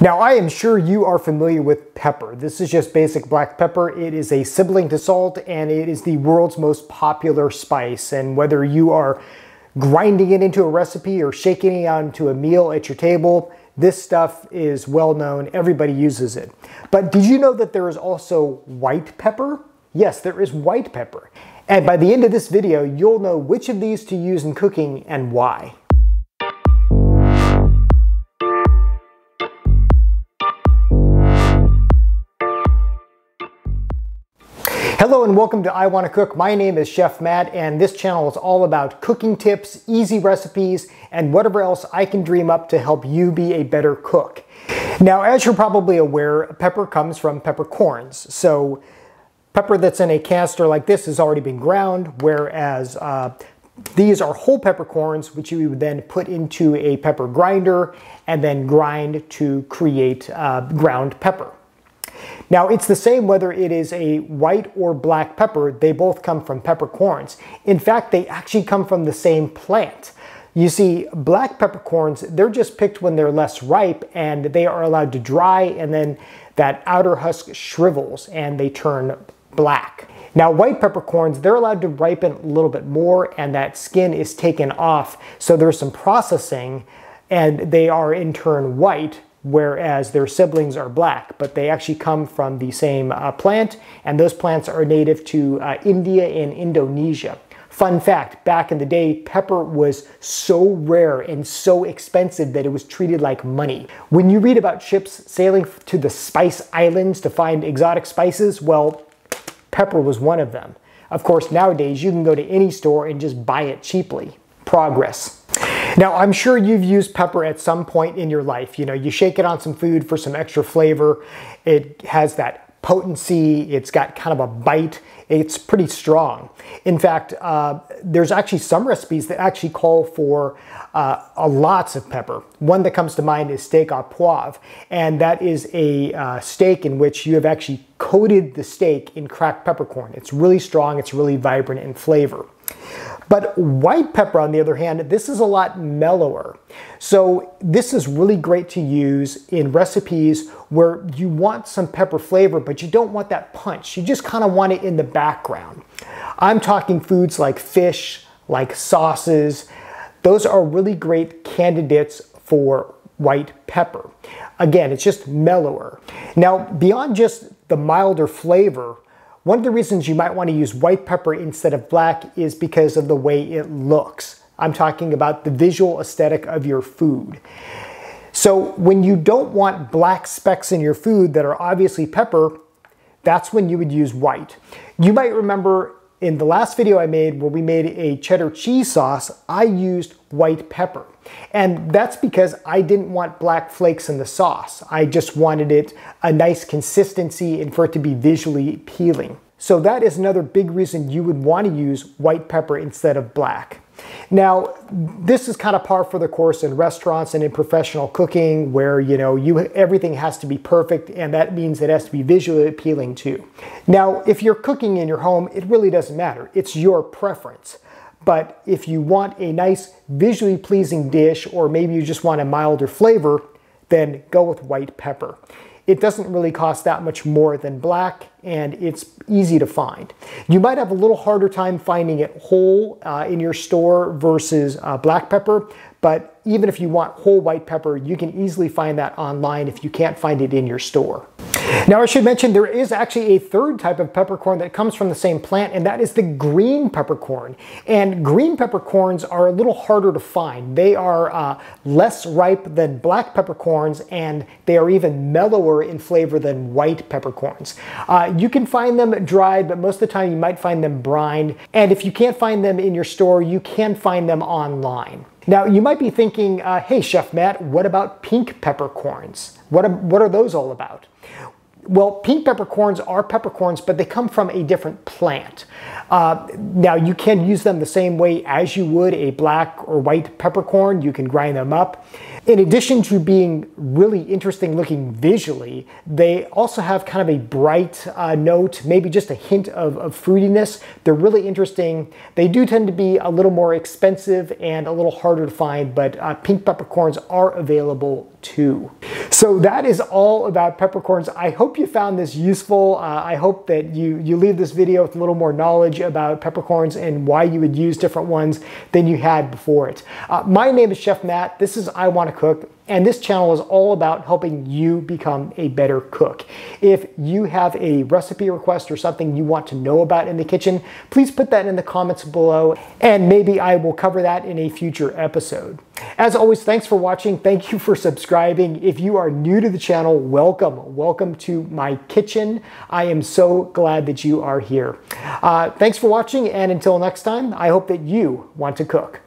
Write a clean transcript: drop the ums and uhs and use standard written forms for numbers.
Now, I am sure you are familiar with pepper. This is just basic black pepper. It is a sibling to salt, and it is the world's most popular spice. And whether you are grinding it into a recipe or shaking it onto a meal at your table, this stuff is well known. Everybody uses it. But did you know that there is also white pepper? Yes, there is white pepper. And by the end of this video, you'll know which of these to use in cooking and why. Hello and welcome to I Wanna Cook. My name is Chef Matt, and this channel is all about cooking tips, easy recipes, and whatever else I can dream up to help you be a better cook. Now, as you're probably aware, pepper comes from peppercorns. So pepper that's in a canister like this has already been ground, whereas these are whole peppercorns, which you would then put into a pepper grinder and then grind to create ground pepper. Now, it's the same whether it is a white or black pepper. They both come from peppercorns. In fact, they actually come from the same plant. You see, black peppercorns, they're just picked when they're less ripe and they are allowed to dry, and then that outer husk shrivels and they turn black. Now, white peppercorns, they're allowed to ripen a little bit more and that skin is taken off. So there's some processing and they are in turn white, whereas their siblings are black, but they actually come from the same plant, and those plants are native to India and Indonesia. Fun fact, back in the day, pepper was so rare and so expensive that it was treated like money. When you read about ships sailing to the Spice Islands to find exotic spices, well, pepper was one of them. Of course, nowadays you can go to any store and just buy it cheaply. Progress. Now, I'm sure you've used pepper at some point in your life. You know, you shake it on some food for some extra flavor. It has that potency. It's got kind of a bite. It's pretty strong. In fact, there's actually some recipes that actually call for lots of pepper. One that comes to mind is steak au poivre, and that is a steak in which you have actually coated the steak in cracked peppercorn. It's really strong. It's really vibrant in flavor. But white pepper, on the other hand, this is a lot mellower. So this is really great to use in recipes where you want some pepper flavor, but you don't want that punch. You just kind of want it in the background. I'm talking foods like fish, like sauces. Those are really great candidates for white pepper. Again, it's just mellower. Now, beyond just the milder flavor, one of the reasons you might want to use white pepper instead of black is because of the way it looks. I'm talking about the visual aesthetic of your food. So when you don't want black specks in your food that are obviously pepper, that's when you would use white. You might remember in the last video I made where we made a cheddar cheese sauce, I used white pepper. And that's because I didn't want black flakes in the sauce. I just wanted it a nice consistency and for it to be visually appealing. So that is another big reason you would want to use white pepper instead of black. Now, this is kind of par for the course in restaurants and in professional cooking where, you know, everything has to be perfect, and that means it has to be visually appealing too. Now, if you're cooking in your home, it really doesn't matter. It's your preference. But if you want a nice visually pleasing dish, or maybe you just want a milder flavor, then go with white pepper. It doesn't really cost that much more than black, and it's easy to find. You might have a little harder time finding it whole in your store versus black pepper, but even if you want whole white pepper, you can easily find that online if you can't find it in your store. Now, I should mention there is actually a third type of peppercorn that comes from the same plant, and that is the green peppercorn. And green peppercorns are a little harder to find. They are less ripe than black peppercorns, and they are even mellower in flavor than white peppercorns. You can find them dried, but most of the time you might find them brined. And if you can't find them in your store, you can find them online. Now, you might be thinking, hey, Chef Matt, what about pink peppercorns? What are those all about? Well, pink peppercorns are peppercorns, but they come from a different plant. Now, you can use them the same way as you would a black or white peppercorn. You can grind them up. In addition to being really interesting looking visually, they also have kind of a bright note, maybe just a hint of fruitiness. They're really interesting. They do tend to be a little more expensive and a little harder to find, but pink peppercorns are available too. So that is all about peppercorns. I hope you found this useful. I hope that you leave this video with a little more knowledge about peppercorns and why you would use different ones than you had before it. My name is Chef Matt. This is I Want to Cook. And this channel is all about helping you become a better cook. If you have a recipe request or something you want to know about in the kitchen, please put that in the comments below, and maybe I will cover that in a future episode. As always, thanks for watching. Thank you for subscribing. If you are new to the channel, welcome. Welcome to my kitchen. I am so glad that you are here. Thanks for watching, and until next time, I hope that you want to cook.